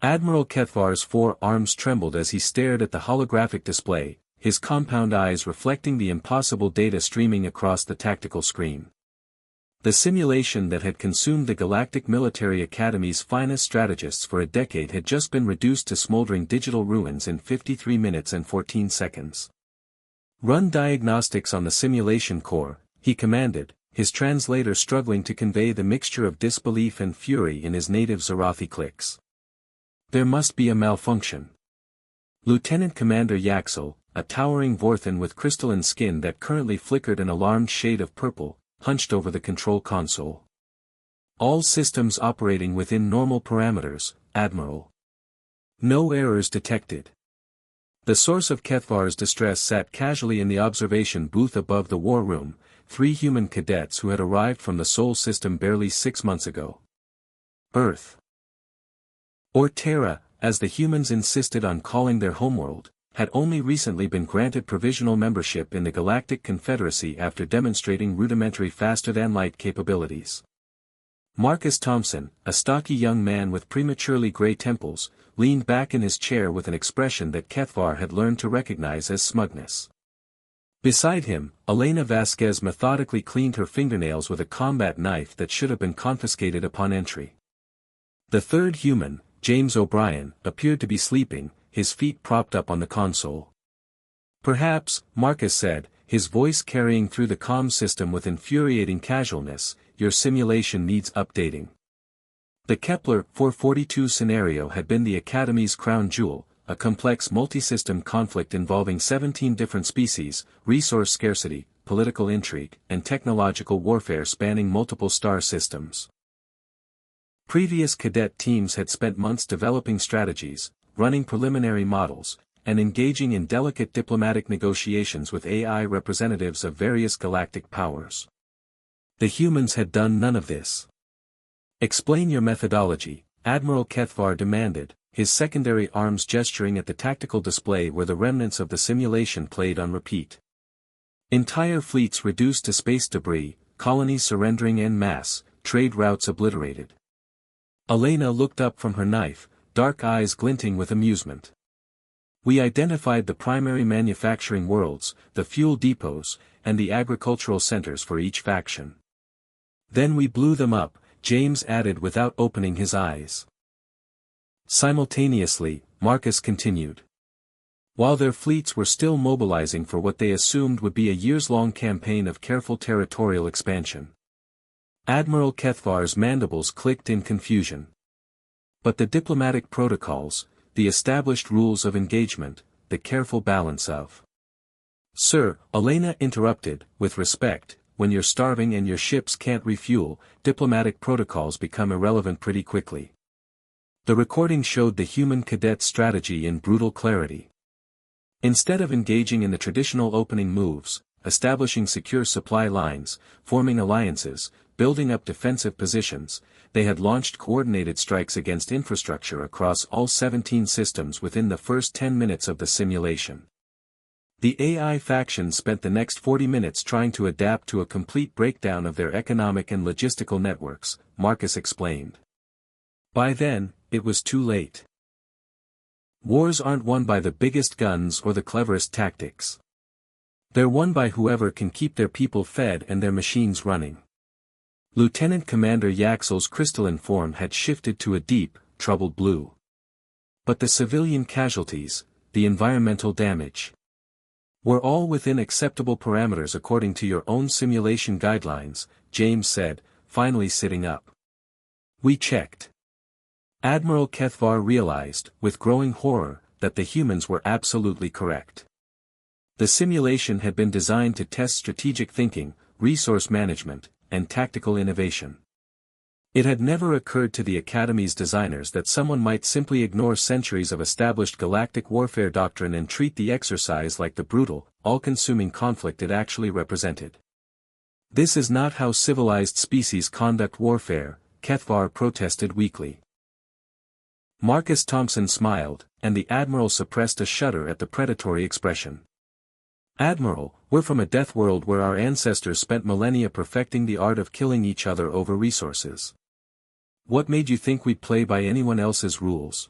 Admiral Kethvar's 4 arms trembled as he stared at the holographic display, his compound eyes reflecting the impossible data streaming across the tactical screen. The simulation that had consumed the Galactic Military Academy's finest strategists for a decade had just been reduced to smoldering digital ruins in 53 minutes and 14 seconds. "Run diagnostics on the simulation core," he commanded, his translator struggling to convey the mixture of disbelief and fury in his native Zarathi clicks. "There must be a malfunction." Lieutenant Commander Yaxel, a towering Vorthan with crystalline skin that currently flickered an alarmed shade of purple, hunched over the control console. "All systems operating within normal parameters, Admiral. No errors detected." The source of Kethvar's distress sat casually in the observation booth above the war room, 3 human cadets who had arrived from the Sol system barely 6 months ago. Earth. Or Terra, as the humans insisted on calling their homeworld, had only recently been granted provisional membership in the Galactic Confederacy after demonstrating rudimentary faster-than-light capabilities. Marcus Thompson, a stocky young man with prematurely gray temples, leaned back in his chair with an expression that Kethvar had learned to recognize as smugness. Beside him, Elena Vasquez methodically cleaned her fingernails with a combat knife that should have been confiscated upon entry. The third human, James O'Brien, appeared to be sleeping, his feet propped up on the console. "Perhaps," Marcus said, his voice carrying through the comm system with infuriating casualness, "your simulation needs updating." The Kepler 442 scenario had been the Academy's crown jewel, a complex multi-system conflict involving 17 different species, resource scarcity, political intrigue, and technological warfare spanning multiple star systems. Previous cadet teams had spent months developing strategies, running preliminary models, and engaging in delicate diplomatic negotiations with AI representatives of various galactic powers. The humans had done none of this. "Explain your methodology," Admiral Kethvar demanded, his secondary arms gesturing at the tactical display where the remnants of the simulation played on repeat. Entire fleets reduced to space debris, colonies surrendering en masse, trade routes obliterated. Elena looked up from her knife, dark eyes glinting with amusement. "We identified the primary manufacturing worlds, the fuel depots, and the agricultural centers for each faction. Then we blew them up," James added without opening his eyes. Simultaneously, Marcus continued. While their fleets were still mobilizing for what they assumed would be a years-long campaign of careful territorial expansion. Admiral Kethvar's mandibles clicked in confusion. But the diplomatic protocols, the established rules of engagement, the careful balance of... "Sir," Elena interrupted, with respect, "when you're starving and your ships can't refuel, diplomatic protocols become irrelevant pretty quickly." The recording showed the human cadet's strategy in brutal clarity. Instead of engaging in the traditional opening moves, establishing secure supply lines, forming alliances, building up defensive positions, they had launched coordinated strikes against infrastructure across all 17 systems within the first 10 minutes of the simulation. The AI faction spent the next 40 minutes trying to adapt to a complete breakdown of their economic and logistical networks, Marcus explained. By then, it was too late. Wars aren't won by the biggest guns or the cleverest tactics. They're won by whoever can keep their people fed and their machines running. Lieutenant Commander Yaxel's crystalline form had shifted to a deep, troubled blue. But the civilian casualties, the environmental damage, were all within acceptable parameters according to your own simulation guidelines, James said, finally sitting up. "We checked." Admiral Kethvar realized, with growing horror, that the humans were absolutely correct. The simulation had been designed to test strategic thinking, resource management, and tactical innovation. It had never occurred to the Academy's designers that someone might simply ignore centuries of established galactic warfare doctrine and treat the exercise like the brutal, all-consuming conflict it actually represented. "This is not how civilized species conduct warfare," Kethvar protested weakly. Marcus Thompson smiled, and the Admiral suppressed a shudder at the predatory expression. "Admiral, we're from a death world where our ancestors spent millennia perfecting the art of killing each other over resources. What made you think we'd play by anyone else's rules?"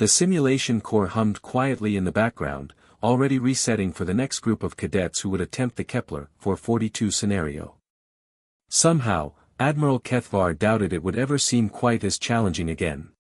The simulation core hummed quietly in the background, already resetting for the next group of cadets who would attempt the Kepler 442 scenario. Somehow, Admiral Kethvar doubted it would ever seem quite as challenging again.